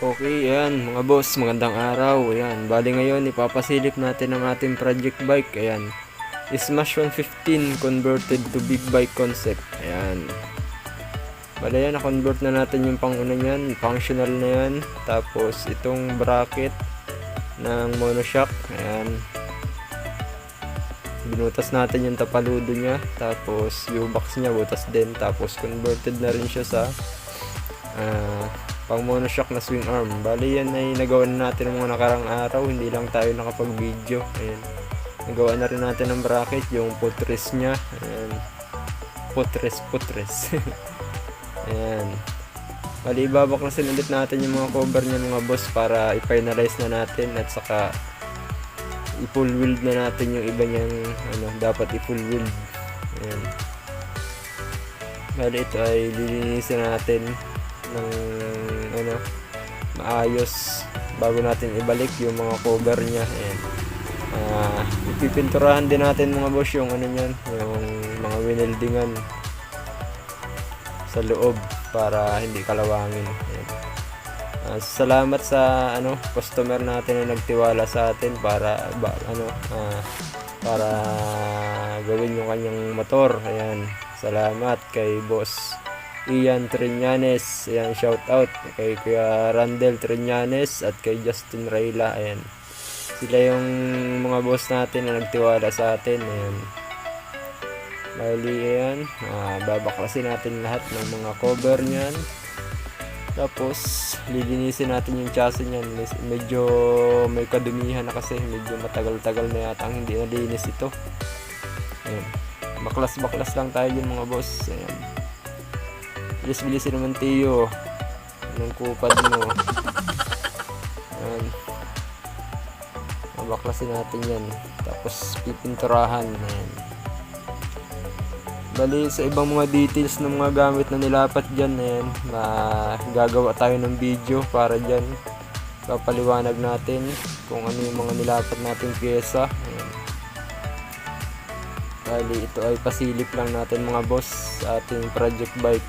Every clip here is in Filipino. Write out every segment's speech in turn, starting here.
Okay, ayan mga boss, magandang araw. Ayan, bali ngayon ipapasilip natin ang ating project bike. Ayan, Smash 115 converted to big bike concept. Ayan, bali yan, na-convert na natin yung panguna niyan, functional na yan. Tapos itong bracket ng monoshock, ayan, binutas natin yung tapaludo niya. Tapos U-box niya butas din. Tapos converted na rin siya sa pang monoshock na swing arm. Bali yan ay nagawa na natin ng mga nakarang araw, hindi lang tayo nakapag video. Ayan, nagawa na rin natin ng bracket, yung footrest nya. Ayan, footrest ayan, bali ibabaklasin ulit natin yung mga cover nya mga boss para i-finalize na natin, at saka i-full weld na natin yung iba niyang dapat i-full weld. Ayan, bali ito ay lilinisin natin ng maayos bago natin ibalik yung mga cover niya. Ayan, ipipinturahan din natin mga boss yung niyan, yung mga wineldingan sa loob para hindi kalawangin. Ayan, salamat sa customer natin na nagtiwala sa atin para para gawin yung kanyang motor. Ayan, salamat kay boss Ian Triñanes. Ayan, shout out kay Kuya Randel Triñanes at kay Justin Rayla. Ayan, sila yung mga boss natin na nagtiwala sa atin. Ayan, bali ayan, babaklasin natin lahat ng mga cover niyan. Tapos lilinisin natin yung chassis niyan. Medyo may kadumihan na kasi medyo matagal-tagal na yata ang hindi nalinis ito. Ayan, baklas lang tayo yun mga boss. Ayan, bilis-bilisin naman Tiyo, anong kupad mo. Ayan, mabaklasin natin yan, tapos pipinturahan. Ayan, bali sa ibang mga details ng mga gamit na nilapat dyan, ayan, gagawa tayo ng video para dyan, papaliwanag natin kung ano yung mga nilapat nating pyesa. Ayan, bali ito ay pasilip lang natin mga boss sa ating project bike.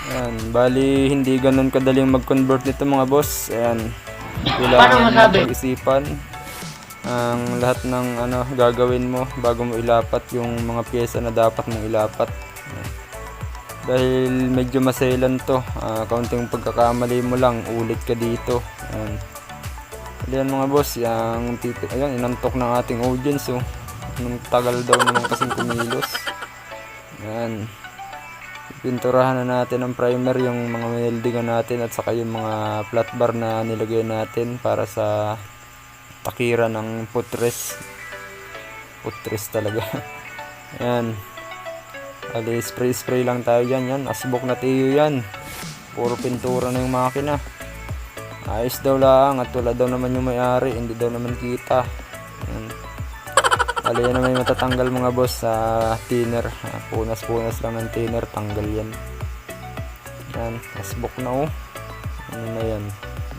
Ayan, bali hindi ganun kadaling mag-convert nito mga boss. Ayan, kailangan pag-isipan ang lahat ng gagawin mo bago mo ilapat yung mga pyesa na dapat mong ilapat. Ayan, dahil medyo maselan to, kaunting pagkakamali mo lang ulit ka dito. Ayan, ayan mga boss, ayan, inantok ng ating audience. Nung tagal daw naman kasing kumilos. Ayan, pinturahan na natin ng primer yung mga weldingan natin at saka yung mga flat bar na nilagay natin para sa takira ng footrest talaga. Ayan, ali spray lang tayo dyan. Yan, asbok na Tiyo yan, puro pintura na yung makina. Ayos daw lang at wala daw naman yung may-ari, hindi daw naman kita. Ayan, ali yan na may matatanggal mga boss sa thinner. Punas lang ng thinner, tanggal yan. Yan, asbok na ano na yan,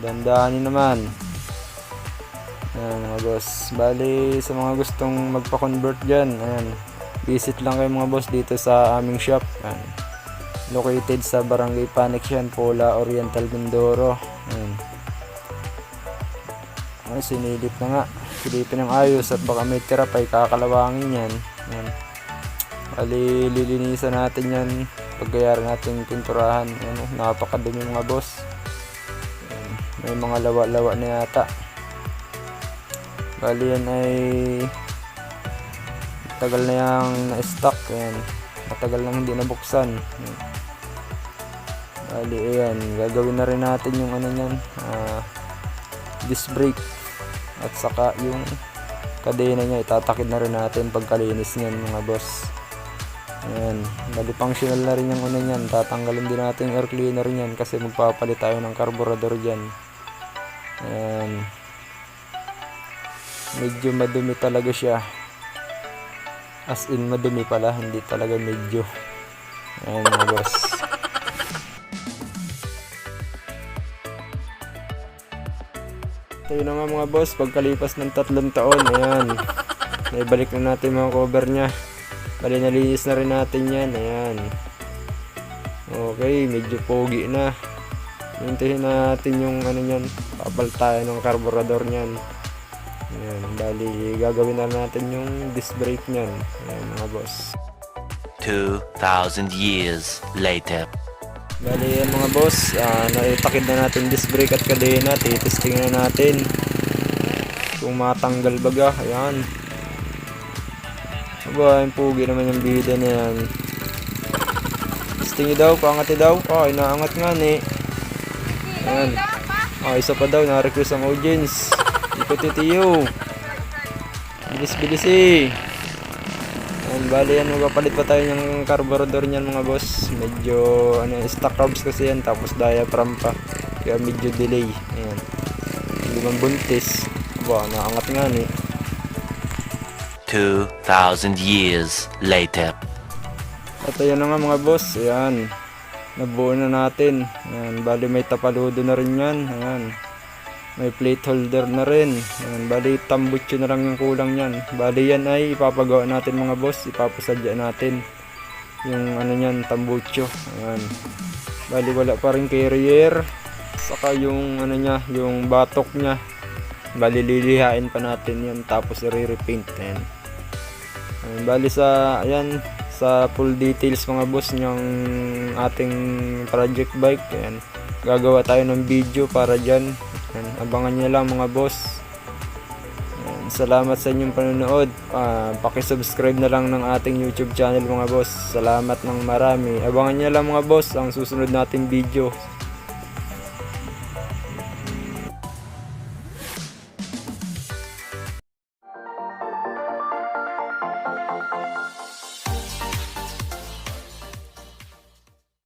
dandahanin naman. Ayan mga boss, bali sa mga gustong magpa-convert dyan, ayan, visit lang kayo mga boss dito sa aming shop. Ayan, located sa Barangay Panexian, Pola, Oriental, Mindoro. Ayan, sinilip na nga, silipin ng ayos at baka may tira pa, kakalawangin yan. Ayan, bali lilinisan natin yan pagkayari natin pinturahan. Ayan, napakadumi mga boss. Ayan, may mga lawa na yata. Bali yan ay tagal na yung na-stock. Ayan, matagal nang hindi nabuksan. Ayan, bali ayan, gagawin na rin natin yung nyan, disc brake at saka yung kadena niya, itatakid na rin natin pagkalinis niyan mga boss. Ayan, bali functional na rin yung niyan, tatanggalin din natin yung air cleaner niyan kasi magpapalit tayo ng carburetor dyan. Ayan, medyo madumi talaga siya, as in madumi pala, hindi talaga medyo. Ayan mga boss, ito na nga mga boss, pagkalipas ng 3 taon, ayan, naibalik na natin mga cover nya. Bali nalinis na rin natin yan. Ayan, okay, medyo pogi na. hintayin natin yung ano niyan, papal tayo ng carburetor niyan. Ayan, bali gagawin na natin yung disc brake niyan. Ayan mga boss. 2,000 years later. Bali yan mga boss, naitakid na natin disc brake at kadena, titesting na natin kung matanggal baga. Ayan, aba, yung pugi naman yung bida na yan. Testing daw, paangat daw. Inaangat nga ni. Ayan, isa pa daw, na-request ang audience. Ikot itiyo, bilis bali yan, magpapalit pa tayo ng carburetor niyan mga boss. Medyo stock carbs kasi yan, tapos diaphragm pa, kaya medyo delay. Ayan, hindi man buntis. Aba, naangat nga ni. 2,000 years later. At ayan na nga mga boss, ayan, nabuo na natin. Ayan, bali may tapaludo na rin yan. Ayan, may plate holder na rin. Ayan, bali tambutso na lang yung kulang yan. Bali yan ay ipapagawa natin mga boss, ipapasadya natin yung ano nyan, tambutso. Ayan, bali wala pa rin carrier, saka yung ano nya, yung batok nya, bali lilihain pa natin yan, tapos i-repaint. Ayan, ayan, bali sa ayan, sa full details mga boss ng ating project bike, ayan, gagawa tayo ng video para dyan. Ayan, abangan nyo lang mga boss. Ayan, salamat sa inyong panonood. Pakisubscribe na lang ng ating YouTube channel mga boss. Salamat ng marami. Abangan nyo lang mga boss ang susunod nating video.